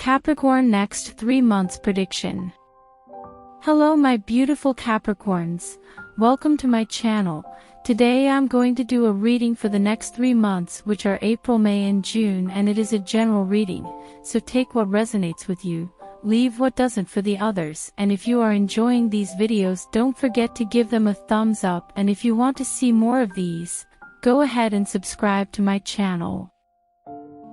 Capricorn next 3 months prediction. Hello my beautiful Capricorns, welcome to my channel. Today I'm going to do a reading for the next 3 months, which are April, May and June, and it is a general reading, so take what resonates with you, leave what doesn't for the others, and if you are enjoying these videos don't forget to give them a thumbs up, and if you want to see more of these, go ahead and subscribe to my channel.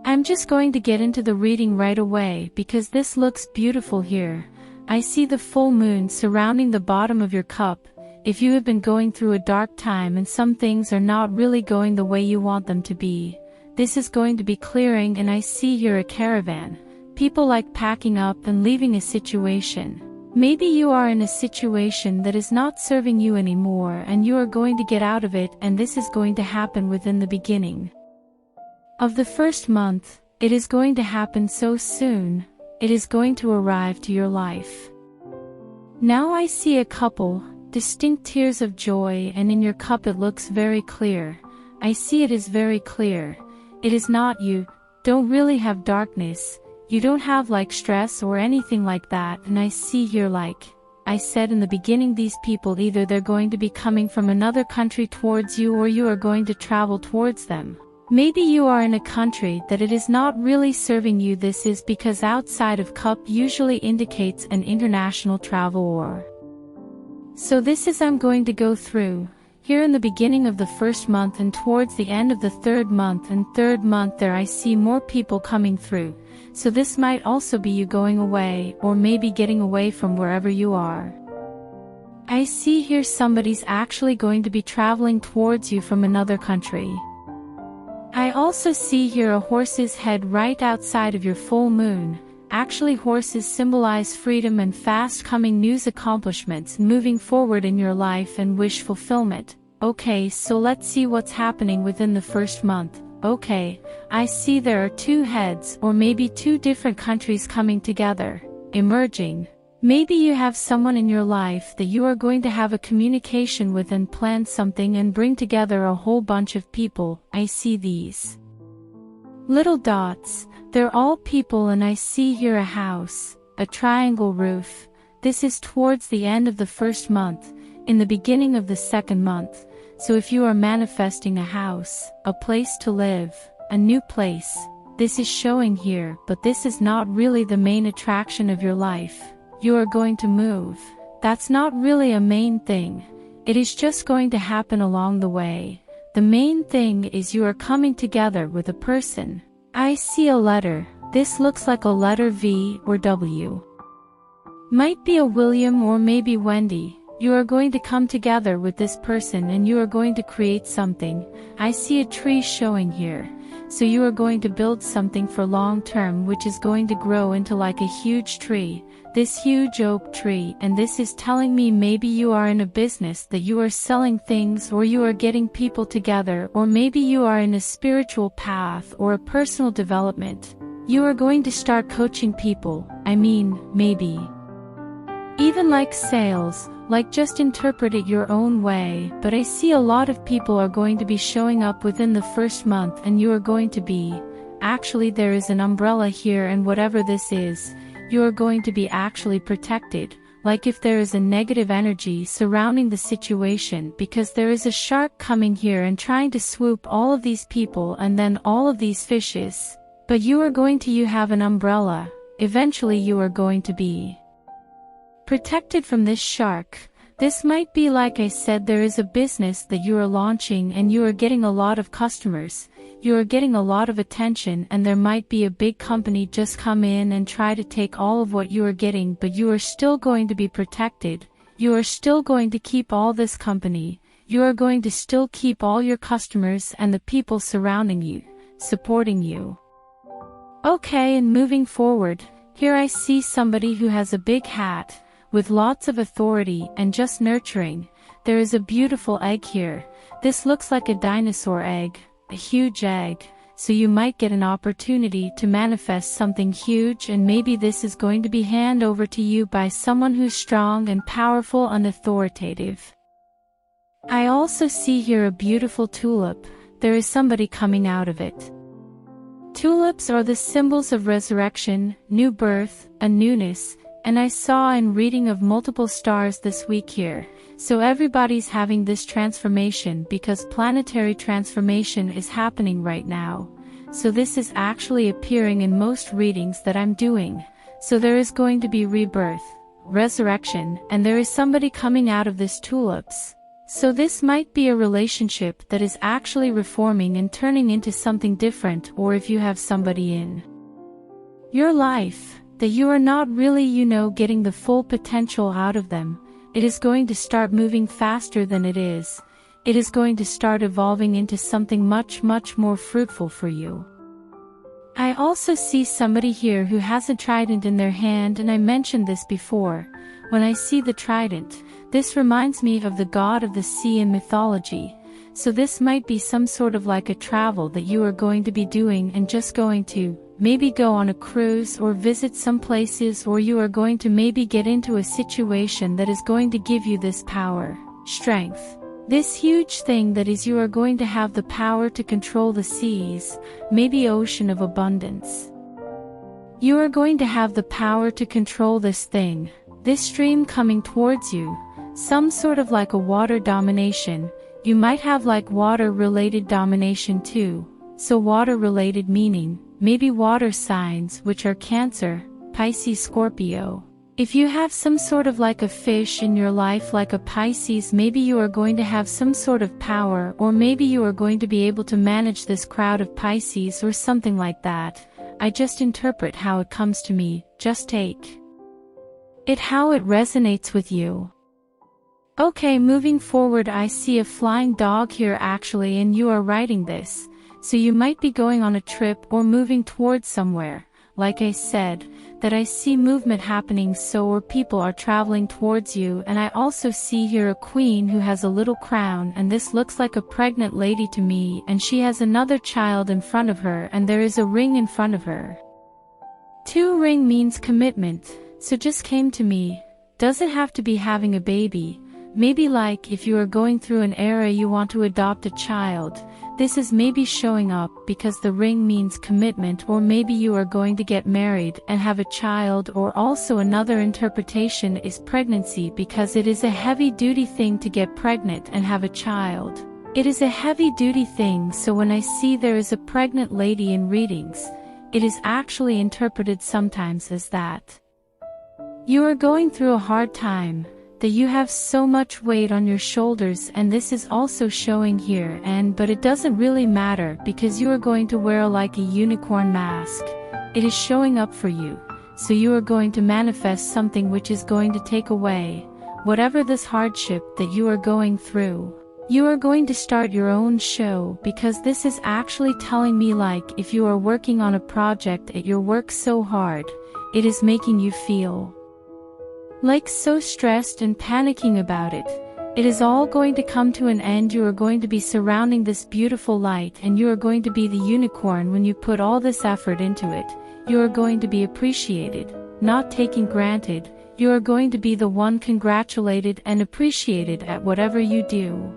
I'm just going to get into the reading right away because this looks beautiful here. I see the full moon surrounding the bottom of your cup. If you have been going through a dark time and some things are not really going the way you want them to be, this is going to be clearing, and I see here a caravan. People like packing up and leaving a situation. Maybe you are in a situation that is not serving you anymore and you are going to get out of it, and this is going to happen within the beginning of the first month. It is going to happen so soon. It is going to arrive to your life. Now I see a couple, distinct tears of joy, and in your cup it looks very clear. I see it is very clear. It is not you, don't really have darkness, you don't have like stress or anything like that, and I see here, like I said in the beginning, these people, either they're going to be coming from another country towards you or you are going to travel towards them. Maybe you are in a country that it is not really serving you. This is because outside of cup usually indicates an international travel or. So this is I'm going to go through here in the beginning of the first month and towards the end of the third month, and third month there I see more people coming through. So this might also be you going away or maybe getting away from wherever you are. I see here somebody's actually going to be traveling towards you from another country. I also see here a horse's head right outside of your full moon. Actually, horses symbolize freedom and fast coming news, accomplishments, moving forward in your life and wish fulfillment. Okay, so let's see what's happening within the first month. Okay, I see there are 2 heads or maybe 2 different countries coming together, emerging. Maybe you have someone in your life that you are going to have a communication with and plan something and bring together a whole bunch of people. I see these little dots, they're all people, and I see here a house, a triangle roof. This is towards the end of the first month, in the beginning of the second month. So if you are manifesting a house, a place to live, a new place, this is showing here, but this is not really the main attraction of your life. You are going to move. That's not really a main thing. It is just going to happen along the way. The main thing is you are coming together with a person. I see a letter. This looks like a letter V or W. Might be a William or maybe Wendy. You are going to come together with this person and you are going to create something. I see a tree showing here. So you are going to build something for long term, which is going to grow into like a huge tree. This huge oak tree, and this is telling me maybe you are in a business that you are selling things or you are getting people together, or maybe you are in a spiritual path or a personal development. You are going to start coaching people. I mean, maybe even like sales, like just interpret it your own way, but I see a lot of people are going to be showing up within the first month and you are going to be, actually there is an umbrella here, and whatever this is, you are going to be actually protected, like if there is a negative energy surrounding the situation, because there is a shark coming here and trying to swoop all of these people and then all of these fishes, but you are going to have an umbrella. Eventually you are going to be protected from this shark. This might be, like I said, there is a business that you are launching and you are getting a lot of customers. You are getting a lot of attention, and there might be a big company just come in and try to take all of what you are getting, but you are still going to be protected. You are still going to keep all this company. You are going to still keep all your customers and the people surrounding you, supporting you. Okay, and moving forward, here I see somebody who has a big hat, with lots of authority and just nurturing. There is a beautiful egg here. This looks like a dinosaur egg, a huge egg, so you might get an opportunity to manifest something huge, and maybe this is going to be handed over to you by someone who's strong and powerful and authoritative. I also see here a beautiful tulip. There is somebody coming out of it. Tulips are the symbols of resurrection, new birth, a newness, and I saw in reading of multiple stars this week here. So everybody's having this transformation because planetary transformation is happening right now. So this is actually appearing in most readings that I'm doing. So there is going to be rebirth, resurrection, and there is somebody coming out of this tulips. So this might be a relationship that is actually reforming and turning into something different, or if you have somebody in your life that you are not really, getting the full potential out of them, it is going to start moving faster than it is. It is going to start evolving into something much, much more fruitful for you. I also see somebody here who has a trident in their hand, and I mentioned this before. When I see the trident, this reminds me of the god of the sea in mythology. So this might be some sort of like a travel that you are going to be doing and just going to maybe go on a cruise or visit some places, or you are going to maybe get into a situation that is going to give you this power, strength. This huge thing that is you are going to have the power to control the seas, maybe ocean of abundance. You are going to have the power to control this thing, this stream coming towards you, some sort of like a water domination. You might have like water-related domination too. So water-related meaning, maybe water signs, which are Cancer, Pisces, Scorpio. If you have some sort of like a fish in your life like a Pisces, maybe you are going to have some sort of power, or maybe you are going to be able to manage this crowd of Pisces or something like that. I just interpret how it comes to me, just take it how it resonates with you. Okay, moving forward, I see a flying dog here actually, and you are writing this. So you might be going on a trip or moving towards somewhere. Like I said, that I see movement happening, so or people are traveling towards you, and I also see here a queen who has a little crown, and this looks like a pregnant lady to me, and she has another child in front of her, and there is a ring in front of her. 2 ring means commitment, so just came to me. Doesn't have to be having a baby. Maybe like if you are going through an era you want to adopt a child. This is maybe showing up because the ring means commitment, or maybe you are going to get married and have a child, or also another interpretation is pregnancy, because it is a heavy duty thing to get pregnant and have a child. It is a heavy duty thing, so when I see there is a pregnant lady in readings, it is actually interpreted sometimes as that you are going through a hard time, that you have so much weight on your shoulders, and this is also showing here, but it doesn't really matter because you are going to wear like a unicorn mask. It is showing up for you, so you are going to manifest something which is going to take away whatever this hardship that you are going through. You are going to start your own show, because this is actually telling me like if you are working on a project at your work so hard, it is making you feel like so stressed and panicking about it. It is all going to come to an end. You are going to be surrounding this beautiful light, and you are going to be the unicorn when you put all this effort into it. You are going to be appreciated, not taken granted. You are going to be the one congratulated and appreciated at whatever you do.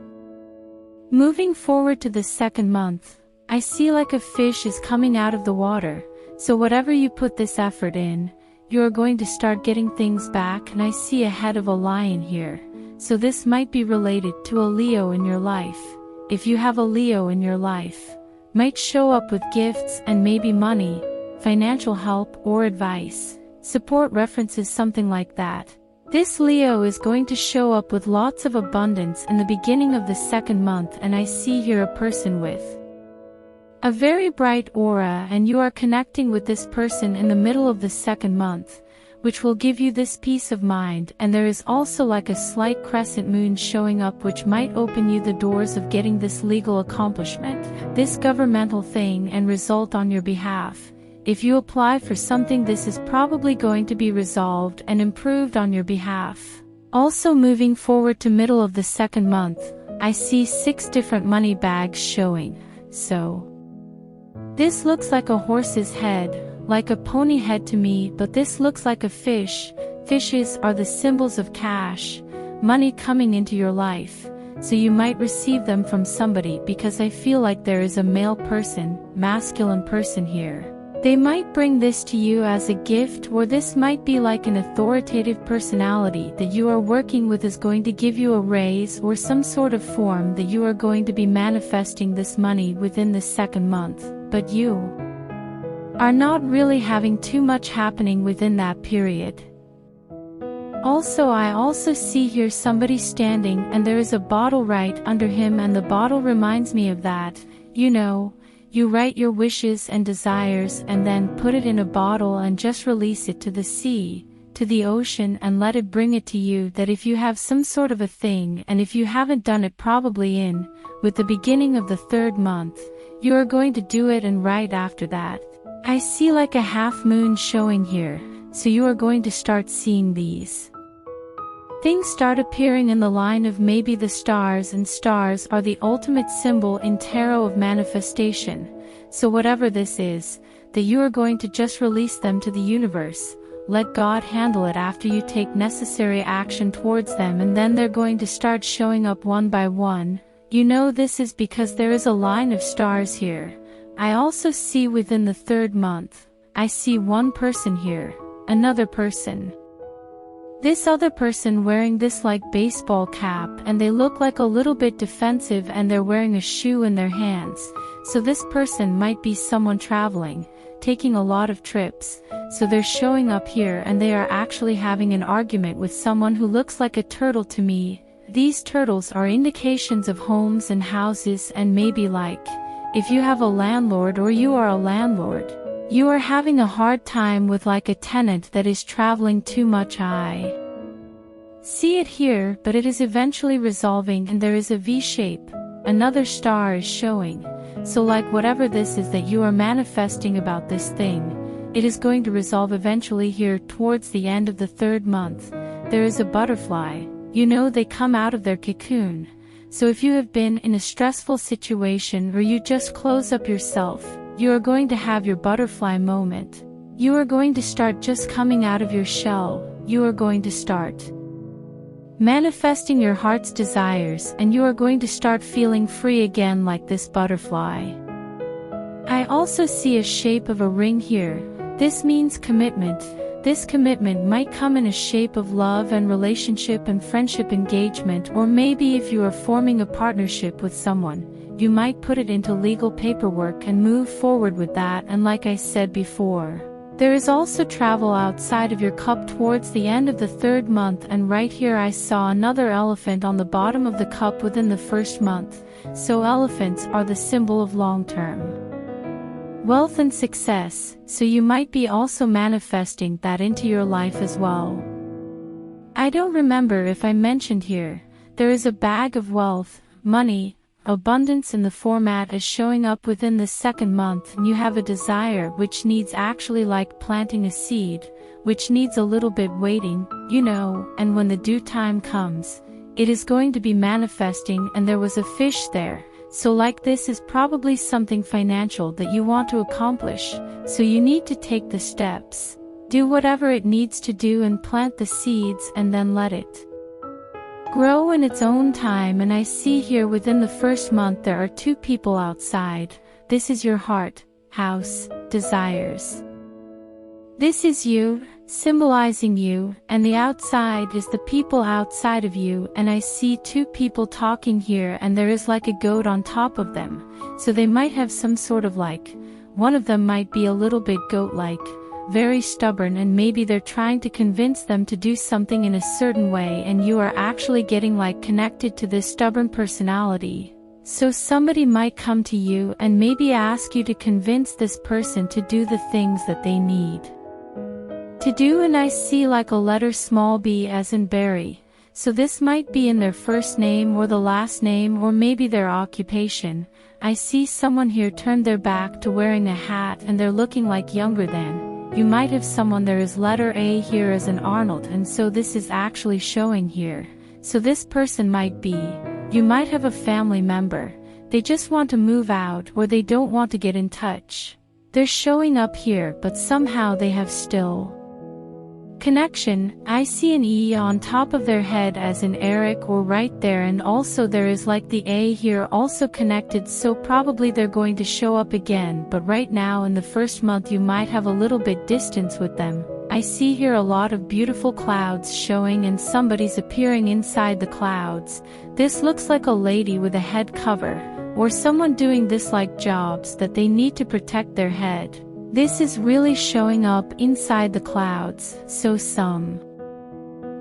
Moving forward to the 2nd month, I see like a fish is coming out of the water. So whatever you put this effort in, you are going to start getting things back, and I see a head of a lion here. So this might be related to a Leo in your life. If you have a Leo in your life, might show up with gifts and maybe money, financial help or advice, support, references, something like that. This Leo is going to show up with lots of abundance in the beginning of the 2nd month, and I see here a person with a very bright aura, and you are connecting with this person in the middle of the 2nd month, which will give you this peace of mind. And there is also like a slight crescent moon showing up, which might open you the doors of getting this legal accomplishment, this governmental thing, and result on your behalf. If you apply for something, this is probably going to be resolved and improved on your behalf. Also moving forward to middle of the 2nd month, I see 6 different money bags showing. So this looks like a horse's head, like a pony head to me, but this looks like a fish. Fishes are the symbols of cash, money coming into your life. so you might receive them from somebody, because I feel like there is a male person, masculine person here. They might bring this to you as a gift, or this might be like an authoritative personality that you are working with is going to give you a raise or some sort of form that you are going to be manifesting this money within the second month, but you are not really having too much happening within that period. Also, I also see here somebody standing and there is a bottle right under him, and the bottle reminds me of that, you know, you write your wishes and desires and then put it in a bottle and just release it to the sea, to the ocean, and let it bring it to you. That if you have some sort of a thing, and if you haven't done it probably with the beginning of the third month, you are going to do it, and right after that, I see like a half moon showing here, so you are going to start seeing these things start appearing in the line of maybe the stars, and stars are the ultimate symbol in tarot of manifestation. So whatever this is, that you are going to just release them to the universe, let God handle it after you take necessary action towards them, and then they're going to start showing up one by one. You know, this is because there is a line of stars here. I also see within the third month, I see one person here, another person. This other person wearing this like baseball cap, and they look like a little bit defensive, and they're wearing a shoe in their hands. So this person might be someone traveling, taking a lot of trips. So they're showing up here and they are actually having an argument with someone who looks like a turtle to me. These turtles are indications of homes and houses, and maybe like, if you have a landlord or you are a landlord, you are having a hard time with like a tenant that is traveling too much. I see it here, but it is eventually resolving, and there is a V shape. Another star is showing. So like whatever this is that you are manifesting about this thing, it is going to resolve eventually here towards the end of the third month. There is a butterfly. You know, they come out of their cocoon. So if you have been in a stressful situation, or you just close up yourself, you are going to have your butterfly moment. You are going to start just coming out of your shell. You are going to start manifesting your heart's desires, and you are going to start feeling free again like this butterfly. I also see a shape of a ring here. This means commitment. This commitment might come in a shape of love and relationship and friendship engagement, or maybe if you are forming a partnership with someone, you might put it into legal paperwork and move forward with that. And like I said before, there is also travel outside of your cup towards the end of the third month, and right here I saw another elephant on the bottom of the cup within the first month. So elephants are the symbol of long-term wealth and success, so you might be also manifesting that into your life as well. I don't remember if I mentioned here, there is a bag of wealth, money, abundance in the format is showing up within the second month, and you have a desire which needs actually like planting a seed, which needs a little bit waiting, you know, and when the due time comes, it is going to be manifesting. And there was a fish there. So like this is probably something financial that you want to accomplish, so you need to take the steps, do whatever it needs to do, and plant the seeds, and then let it grow in its own time. And I see here within the first month there are two people outside. This is your heart, house, desires. This is you, symbolizing you, and the outside is the people outside of you. And I see two people talking here, and there is like a goat on top of them. So they might have some sort of like, one of them might be a little bit goat-like, very stubborn, and maybe they're trying to convince them to do something in a certain way, and you are actually getting like connected to this stubborn personality. So somebody might come to you and maybe ask you to convince this person to do the things that they need to do. And I see like a letter small b as in berry. So this might be in their first name or the last name, or maybe their occupation. I see someone here turned their back to wearing a hat, and they're looking like younger than. You might have someone, there is letter A here as in Arnold, and so this is actually showing here. So this person might be, you might have a family member. They just want to move out, or they don't want to get in touch. They're showing up here, but somehow they have still Connection, I see an E on top of their head as in Eric or right there, and also there is like the A here also connected, so probably they're going to show up again, but right now in the first month you might have a little bit distance with them. I see here a lot of beautiful clouds showing and somebody's appearing inside the clouds. This looks like a lady with a head cover, or someone doing this like jobs that they need to protect their head. This is really showing up inside the clouds, so some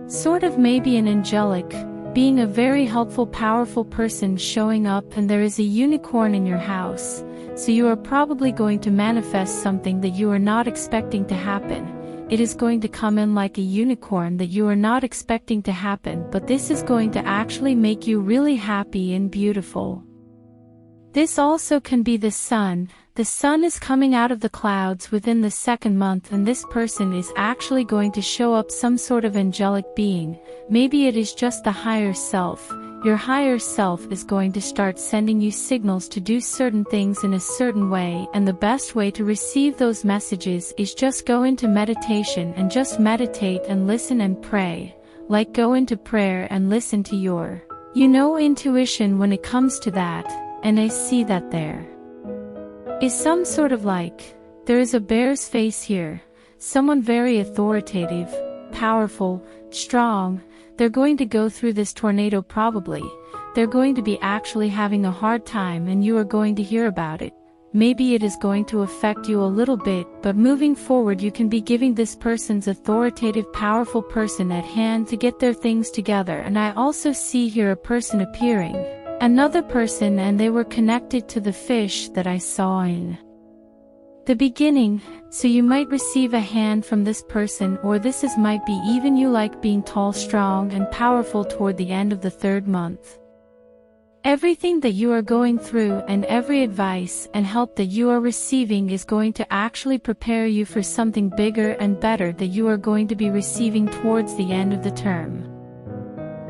sort of maybe an angelic, being a very helpful powerful person showing up, and there is a unicorn in your house, so you are probably going to manifest something that you are not expecting to happen. It is going to come in like a unicorn that you are not expecting to happen, but this is going to actually make you really happy and beautiful. This also can be the sun. The sun is coming out of the clouds within the second month, and this person is actually going to show up some sort of angelic being. Maybe it is just the higher self. Your higher self is going to start sending you signals to do certain things in a certain way, and the best way to receive those messages is just go into meditation and just meditate and listen and pray. Like go into prayer and listen to your, intuition when it comes to that, and I see that there is some sort of like, there is a bear's face here, someone very authoritative, powerful, strong. They're going to go through this tornado probably. They're going to be actually having a hard time and you are going to hear about it. Maybe it is going to affect you a little bit, but moving forward you can be giving this person's authoritative powerful person at hand to get their things together. And I also see here a person appearing. Another person, and they were connected to the fish that I saw in the beginning, so you might receive a hand from this person, or this might be even you like being tall, strong and powerful toward the end of the third month. Everything that you are going through and every advice and help that you are receiving is going to actually prepare you for something bigger and better that you are going to be receiving towards the end of the term.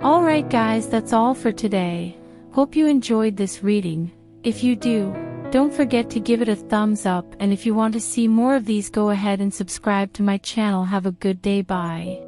Alright guys, that's all for today. Hope you enjoyed this reading. If you do, don't forget to give it a thumbs up, and if you want to see more of these, go ahead and subscribe to my channel. Have a good day. Bye.